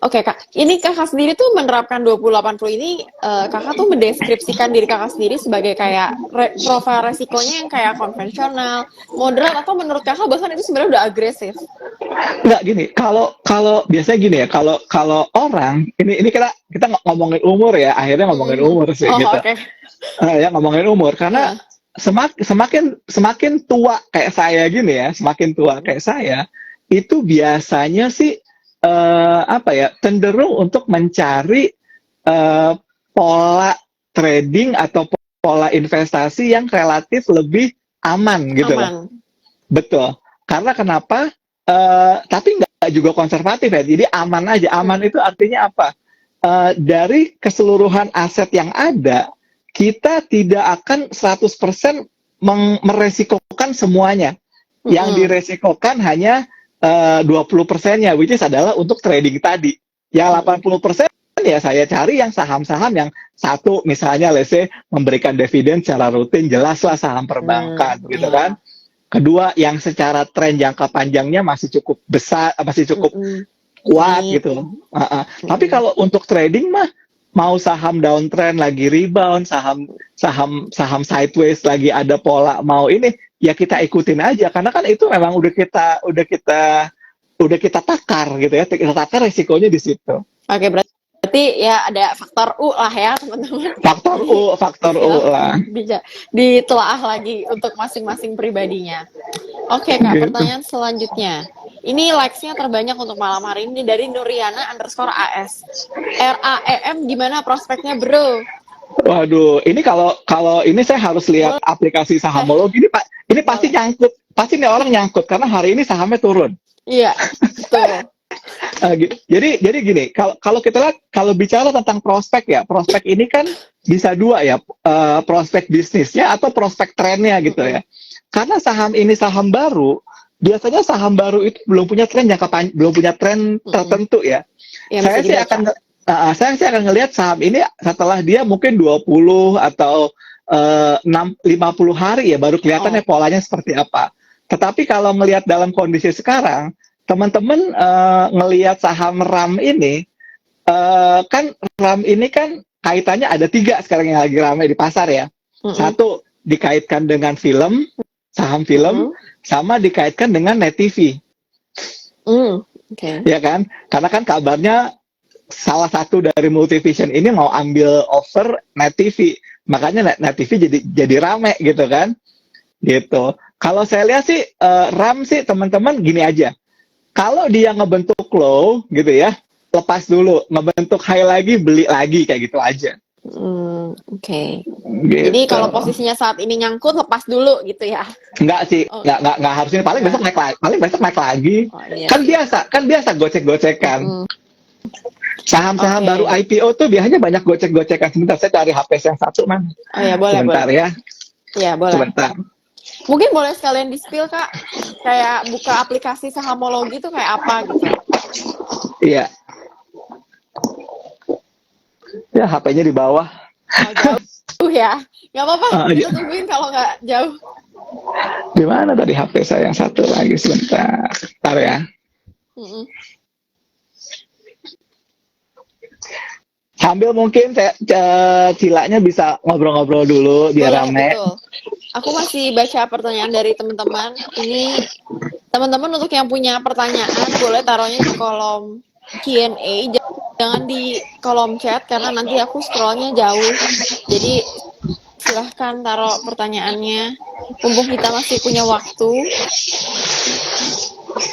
Oke, Kak. Ini Kakak sendiri tuh menerapkan 20-80 ini, Kakak tuh mendeskripsikan diri Kakak sendiri sebagai kayak profil resikonya yang kayak konvensional, moderat, atau menurut Kakak bahkan itu sebenarnya udah agresif? Enggak gini, kalau kalau biasanya gini ya, kalau kalau orang ini kita kita ngomongin umur ya, akhirnya ngomongin Mhm. umur sih Oh, gitu. oke. Ya ngomongin umur karena Heeh. semakin semakin tua kayak saya gini ya, semakin tua Mhm. kayak saya itu biasanya sih apa ya, cenderung untuk mencari eh, pola trading atau pola investasi yang relatif lebih aman gitu loh. Aman. Betul. Karena kenapa? Tapi nggak juga konservatif ya. Jadi aman aja. Aman Mhm. itu artinya apa? Dari keseluruhan aset yang ada, kita tidak akan 100% meresikokan semuanya. Yang Mhm. diresikokan hanya 20%-nya, which is adalah untuk trading tadi. Yang Mhm. 80% ya saya cari yang saham-saham yang satu misalnya let's say memberikan dividen secara rutin, jelaslah saham perbankan gitu kan. Iya. Kedua, yang secara tren jangka panjangnya masih cukup besar, masih cukup Mhm. kuat Naik. gitu. Tapi Mhm. kalau untuk trading mah mau saham downtrend lagi rebound, saham saham saham sideways lagi ada pola mau ini, ya kita ikutin aja karena kan itu memang udah kita takar gitu ya. Kita takar resikonya di situ. Oke, berarti ya ada faktor U lah ya, teman-teman. Jadi Faktor U lah silahkan ditelaah lagi untuk masing-masing pribadinya. Oke, Kak, gitu. pertanyaan selanjutnya. Ini likes-nya terbanyak untuk malam hari ini dari Nuriana underscore AS. RAM gimana prospeknya, bro? Waduh, ini kalau kalau ini saya harus lihat Boleh. aplikasi sahamologi ini Pak. Ini pasti Boleh. nyangkut. Pasti nih orang nyangkut karena hari ini sahamnya turun. Iya, betul. Jadi gini, kalau kalau kita lihat kalau bicara tentang prospek ya, prospek ini kan bisa dua ya, prospek bisnisnya atau prospek trennya gitu ya. Mm-mm. Karena saham ini saham baru, biasanya saham baru itu belum punya tren Mm-mm. tertentu ya. Ya, mesti Saya sih dibaca. akan saya sih akan ngelihat saham ini setelah dia mungkin 20 atau 50 hari ya baru kelihatannya Oh. polanya seperti apa. Tetapi kalau ngelihat dalam kondisi sekarang, teman-teman ngelihat saham RAM ini, kan RAM ini kan kaitannya ada tiga sekarang yang lagi ramai di pasar ya. Mm-mm. Satu dikaitkan dengan film, saham film, Mm-mm. sama dikaitkan dengan net TV, Oke. ya kan? Karena kan kabarnya salah satu dari Multivision ini mau ambil offer net TV, makanya net TV jadi rame gitu kan, gitu. Kalau saya lihat sih RAM sih teman-teman gini aja. Kalau dia ngebentuk low gitu ya, lepas dulu, ngebentuk high lagi, beli lagi kayak gitu aja. Oke. Jadi Gitu. kalau posisinya saat ini nyangkut, lepas dulu gitu ya. Enggak sih, Oh, enggak harus ini paling besok enggak. naik lagi, paling besok naik lagi. Oh, iya Kan sih. biasa, gocek-gocekan. Mm-mm. Saham-saham baru Oke. IPO tuh biasanya banyak gocek-gocekan. Sebentar, saya cari HP yang satu, man. Oh ya, boleh, boleh. Sebentar ya, Iya, boleh. sebentar. Mungkin boleh sekalian di-spill, Kak. Kayak buka aplikasi sahamologi tuh kayak apa gitu. Iya, ya HP-nya di bawah. Oh, jauh ya. Nggak apa-apa, Iya. kita tungguin kalau nggak jauh. Di mana tadi HP saya yang satu lagi, sebentar. Bentar ya. Mm-mm. Sambil mungkin saya Cilanya bisa ngobrol-ngobrol dulu biar Boleh, rame. betul. Aku masih baca pertanyaan dari teman-teman. Ini teman-teman untuk yang punya pertanyaan boleh taruhnya di kolom Q&A, jangan di kolom chat karena nanti aku scrollnya jauh. Jadi silahkan taruh pertanyaannya. Mumpung kita masih punya waktu,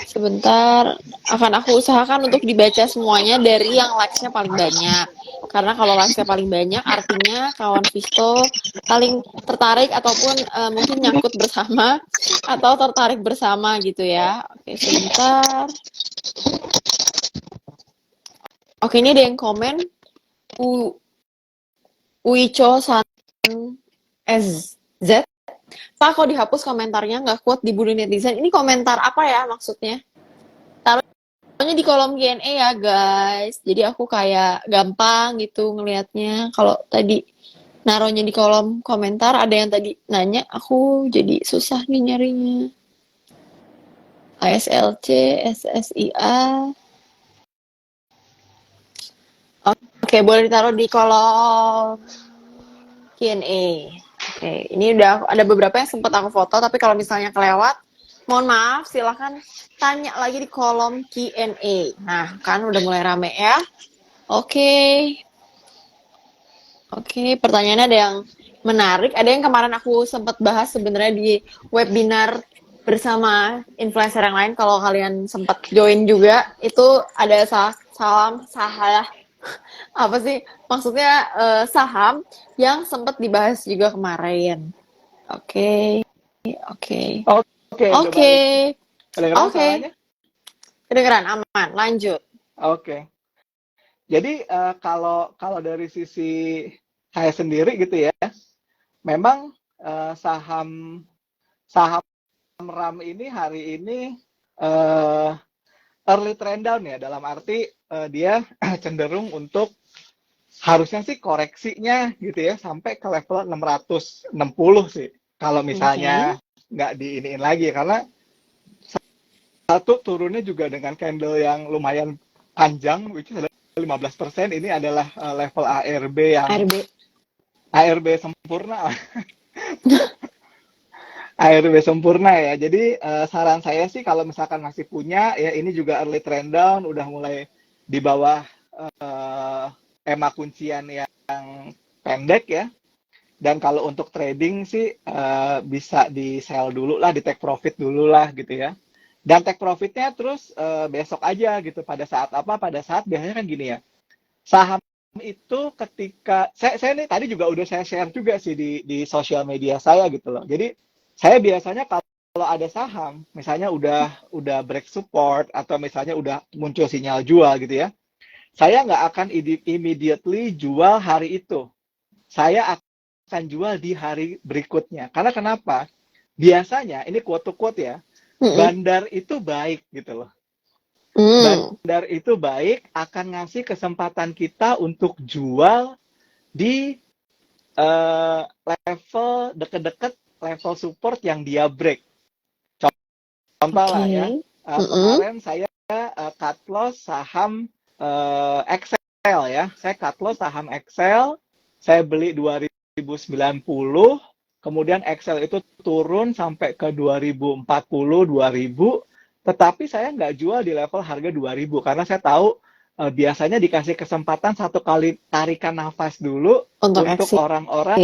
sebentar akan aku usahakan untuk dibaca semuanya dari yang likes-nya paling banyak. Karena kalau likes-nya paling banyak artinya kawan Visto paling tertarik ataupun mungkin nyangkut bersama atau tertarik bersama gitu ya. Oke, sebentar. Oke, ini ada yang komen U Uicho San SZ. Pak, kok dihapus komentarnya nggak kuat dibully netizen. Ini komentar apa ya maksudnya? Taruhnya di kolom Q&A ya guys. Jadi aku kayak gampang gitu ngelihatnya. Kalau tadi naruhnya di kolom komentar ada yang tadi nanya, aku jadi susah nih nyarinya. ASLC, SSIA. Oke, boleh ditaruh di kolom Q&A. Oke, ini udah ada beberapa yang sempat aku foto, tapi kalau misalnya kelewat, mohon maaf, silahkan tanya lagi di kolom Q&A. Nah, kan udah mulai rame ya. Oke, oke, pertanyaannya ada yang menarik. Ada yang kemarin aku sempat bahas sebenarnya di webinar bersama influencer yang lain. Kalau kalian sempat join juga, itu ada saham apa sih? Maksudnya saham yang sempat dibahas juga kemarin. Oke, oke, Oke, udah oke, balik. Kedengeran oke. suaranya? Kedengeran aman. Lanjut. Oke. Jadi kalau kalau dari sisi saya sendiri gitu ya, memang saham saham RAM ini hari ini eh, early trend down ya, dalam arti dia cenderung untuk harusnya sih koreksinya gitu ya sampai ke level 660 sih. Kalau misalnya Oke. nggak diiniin lagi, karena satu turunnya juga dengan candle yang lumayan panjang, which is 15%. Ini adalah level ARB yang ARB. ARB sempurna. ARB sempurna ya. Jadi saran saya sih kalau misalkan masih punya ya, ini juga early trend down, udah mulai di bawah EMA kuncian yang pendek ya. Dan kalau untuk trading sih bisa di sell dulu lah, di take profit dulu lah gitu ya. Dan take profitnya terus besok aja gitu. Pada saat apa? Pada saat biasanya kan gini ya. Saham itu ketika saya nih tadi juga udah saya share juga sih di sosial media saya gitu loh. Jadi saya biasanya kalau ada saham misalnya udah break support atau misalnya udah muncul sinyal jual gitu ya, saya nggak akan immediately jual hari itu. Saya akan jual di hari berikutnya. Karena kenapa? Biasanya ini quote to quote ya, Mm-mm. bandar itu baik gitu loh. Mm. Bandar itu baik, akan ngasih kesempatan kita untuk jual di level deket-deket level support yang dia break. Contoh Oke. lah ya, Mm-mm. kemarin saya cut loss saham Excel ya. Saya cut loss saham Excel, saya beli 2090, kemudian Excel itu turun sampai ke 2040, 2000, tetapi saya nggak jual di level harga 2000 karena saya tahu biasanya dikasih kesempatan satu kali tarikan nafas dulu Untuk untuk exit. orang-orang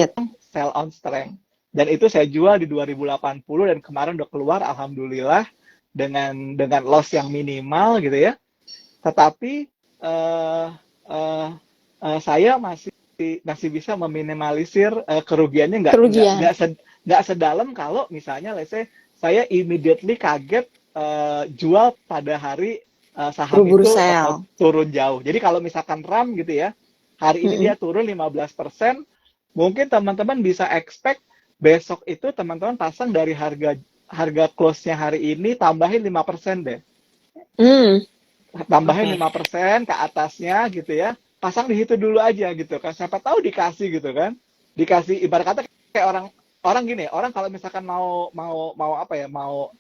sell on strength. Dan itu saya jual di 2080 dan kemarin udah keluar alhamdulillah dengan loss yang minimal gitu ya. Tetapi saya masih bisa meminimalisir kerugiannya, Kerugian. nggak sedalam kalau misalnya let's say saya immediately kaget jual pada hari saham Buru-buru itu sell. turun jauh. Jadi kalau misalkan RAM gitu ya, hari ini Mm-mm. dia turun 15%, mungkin teman-teman bisa expect besok itu teman-teman pasang dari harga harga close-nya hari ini tambahin 5% deh. Mm. Tambahin Oke. 5% ke atasnya gitu ya. Pasang di situ dulu aja gitu kan. Siapa tahu dikasih gitu kan. Dikasih ibarat kata kayak orang orang gini, orang kalau misalkan mau apa ya, mau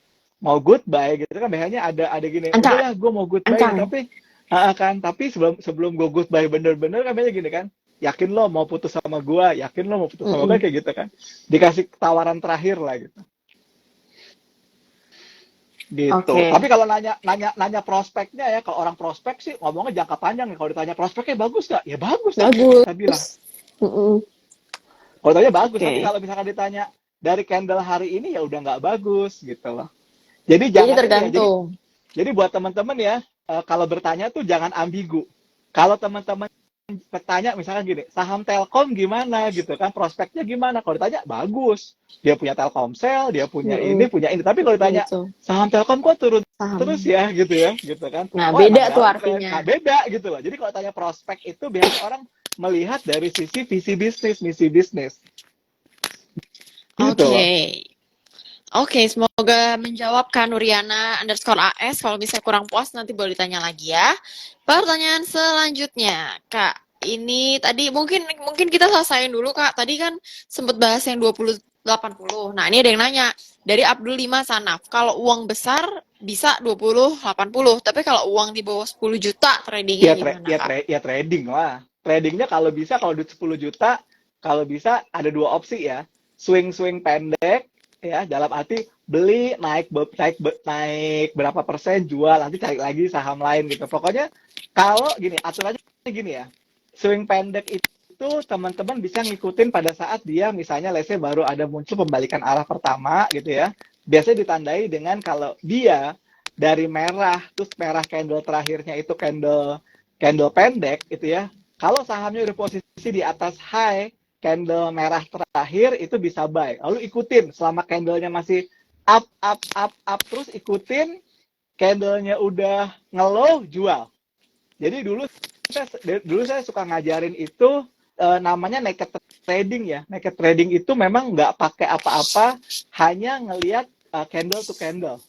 goodbye gitu kan, biasanya ada gini, Ancang. udahlah gue mau goodbye nih, Ancang. tapi sebelum sebelum gue goodbye bener-bener kan biasanya gini kan, yakin lo mau putus sama gue, yakin lo mau putus sama gue, Mm-mm. kayak gitu kan, dikasih tawaran terakhir lah gitu. Gitu. Oke. Tapi kalau nanya prospeknya ya, kalau orang prospek sih ngomongnya jangka panjang ya. Kalau ditanya prospeknya bagus nggak? Ya bagus lah kita bilang. Bagus. Mm-mm. Kalau ditanya bagus, tapi Oke. kalau misalkan ditanya dari candle hari ini ya udah nggak bagus gitu loh. Jadi Jadi jangan ini ya. Jadi tergantung. jadi buat teman-teman ya, kalau bertanya tuh jangan ambigu. Kalau teman-teman bertanya misalkan gini, saham Telkom gimana gitu kan, prospeknya gimana? Kalau ditanya bagus, dia punya Telkomsel, dia punya Mm-mm. ini, punya ini. Tapi kalau ditanya Gitu. saham Telkom kok turun terus Paham. ya gitu kan. Nah, Oh emang beda tuh downtrend. artinya. Nah beda gitu loh. Jadi kalau tanya prospek itu biasanya orang melihat dari sisi visi bisnis, misi bisnis gitu loh. Oke. Oke, semoga menjawab Kak Nuriana underscore AS. Kalau misalnya kurang puas nanti boleh ditanya lagi ya. Pertanyaan selanjutnya, Kak. Ini tadi mungkin kita selesaiin dulu, Kak. Tadi kan sempat bahas yang 20-80. Nah, ini ada yang nanya dari Abdul 5 Sanaf. Kalau uang besar bisa 20-80, tapi kalau uang di bawah 10 juta tradingnya Ya, gimana, Kak? ya trading lah. tradingnya kalau bisa, kalau duit 10 juta, kalau bisa ada dua opsi ya. Swing pendek, ya, dalam arti beli, naik berapa persen, jual, nanti cari lagi saham lain gitu. Pokoknya kalau gini, aturannya gini ya. Swing pendek itu teman-teman bisa ngikutin pada saat dia misalnya let's say baru ada muncul pembalikan arah pertama gitu ya. Biasanya ditandai dengan kalau dia dari merah, terus merah candle terakhirnya itu candle pendek gitu ya. Kalau sahamnya udah posisi di atas high, candle merah terakhir itu bisa buy. Lalu ikutin selama candlenya masih up terus ikutin, candlenya udah ngelow, jual. Jadi dulu saya suka ngajarin itu namanya naked trading ya. Naked trading itu memang nggak pakai apa-apa, hanya ngelihat candle to candle.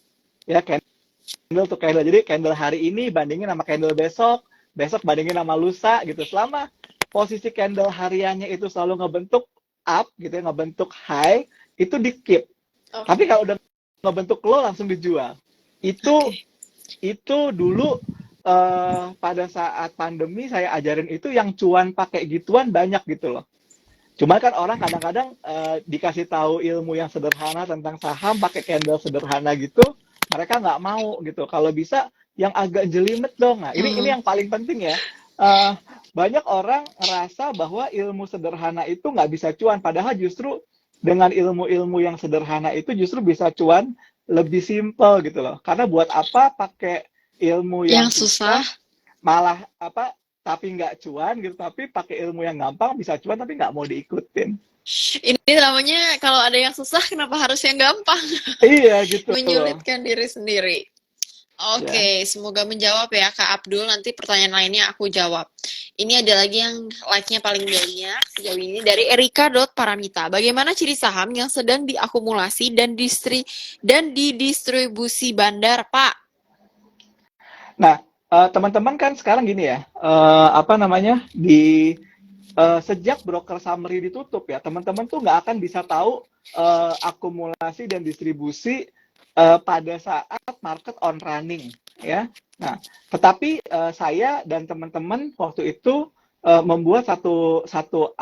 Ya, candle to candle. Jadi candle hari ini bandingin sama candle besok, besok bandingin sama lusa gitu. Selama posisi candle hariannya itu selalu ngebentuk up gitu ya, ngebentuk high, itu di keep. Okay. Tapi kalau udah ngebentuk low langsung dijual. Itu dulu pada saat pandemi saya ajarin itu, yang cuan pakai gituan banyak gitu loh. Cuma kan orang kadang-kadang dikasih tahu ilmu yang sederhana tentang saham pakai candle sederhana gitu, mereka nggak mau gitu. Kalau bisa yang agak jelimet dong. Nah, ini yang paling penting ya. Banyak orang ngerasa bahwa ilmu sederhana itu nggak bisa cuan, padahal justru dengan ilmu-ilmu yang sederhana itu justru bisa cuan lebih simpel gitu loh. Karena buat apa pakai ilmu yang susah, malah tapi nggak cuan gitu, tapi pakai ilmu yang gampang bisa cuan tapi nggak mau diikutin. Ini namanya kalau ada yang susah kenapa harus yang gampang? Iya gitu. Menyulitkan diri sendiri. Oke, semoga menjawab ya Kak Abdul. Nanti pertanyaan lainnya aku jawab. Ini ada lagi yang like-nya paling banyak sejauh ini dari Erika.Paramita. Bagaimana ciri saham yang sedang diakumulasi dan didistribusi bandar, Pak? Nah, teman-teman kan sekarang gini ya, sejak broker summary ditutup ya, teman-teman tuh nggak akan bisa tahu akumulasi dan distribusi pada saat market on running ya. Nah, tetapi saya dan teman-teman waktu itu membuat satu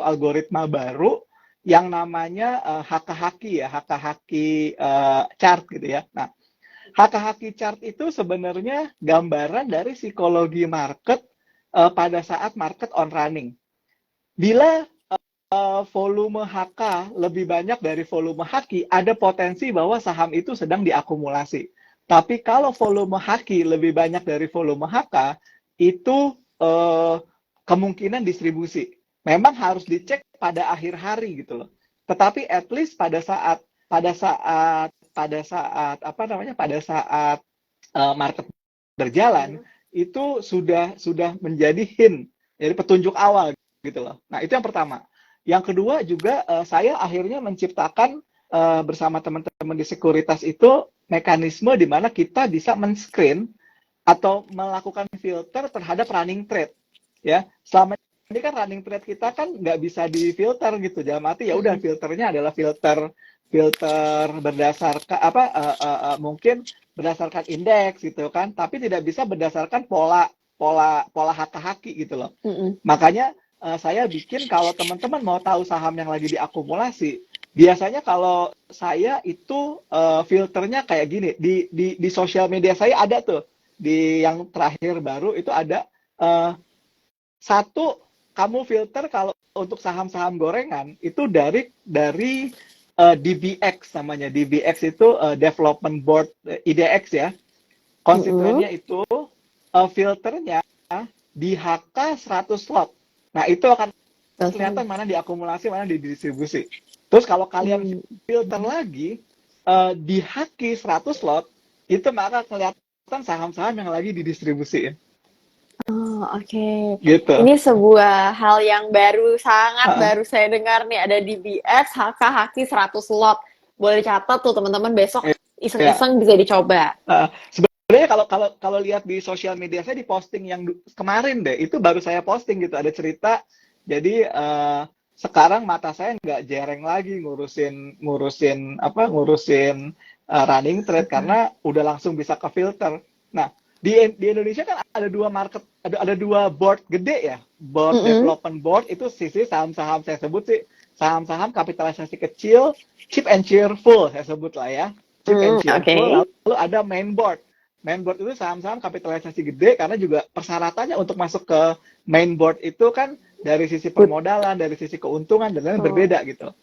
algoritma baru yang namanya Hakahaki ya, Hakahaki chart gitu ya. Nah, Hakahaki chart itu sebenarnya gambaran dari psikologi market pada saat market on running. Bila volume HK lebih banyak dari volume Haki, ada potensi bahwa saham itu sedang diakumulasi. Tapi kalau volume Haki lebih banyak dari volume HK, itu kemungkinan distribusi. Memang harus dicek pada akhir hari gitu loh. Tetapi at least pada saat market berjalan, itu sudah menjadi hint, jadi petunjuk awal gitu loh. Nah, itu yang pertama. Yang kedua juga saya akhirnya menciptakan bersama teman-teman di sekuritas itu mekanisme di mana kita bisa men-screen atau melakukan filter terhadap running trade. Ya, selama ini kan running trade kita kan nggak bisa difilter gitu. Dalam arti ya udah filternya adalah filter berdasarkan mungkin berdasarkan indeks gitu kan, tapi tidak bisa berdasarkan pola haki gitu loh. Makanya saya bikin, kalau teman-teman mau tahu saham yang lagi diakumulasi, biasanya kalau saya itu filternya kayak gini, di sosial media saya ada tuh, di yang terakhir baru itu ada satu, kamu filter kalau untuk saham-saham gorengan itu dari DBX namanya. DBX itu Development Board IDX ya. Konstituennya itu filternya di HK 100 slot. Nah, itu akan kelihatan mana diakumulasi, mana didistribusi. Terus kalau kalian filter lagi di HQ 100 slot, itu maka kelihatan saham-saham yang lagi didistribusiin. Oh, oke. Gitu. Ini sebuah hal yang sangat baru saya dengar nih. Ada DBX, HK, HQ 100 lot. Boleh catat tuh teman-teman, besok iseng-iseng bisa dicoba. Sebenarnya kalau lihat di sosial media saya, di posting yang kemarin deh, itu baru saya posting gitu, ada cerita. Jadi sekarang mata saya nggak jereng lagi ngurusin running trade karena udah langsung bisa ke filter. Nah, di Indonesia kan ada dua board gede ya, board development board itu sisi saham-saham saya sebut sih saham-saham kapitalisasi kecil, cheap and cheerful saya sebut lah ya. Cheap and cheerful. Lalu ada main board. Main board itu saham-saham kapitalisasi gede karena juga persyaratannya untuk masuk ke main board itu kan dari sisi permodalan, dari sisi keuntungan dan lain berbeda gitu.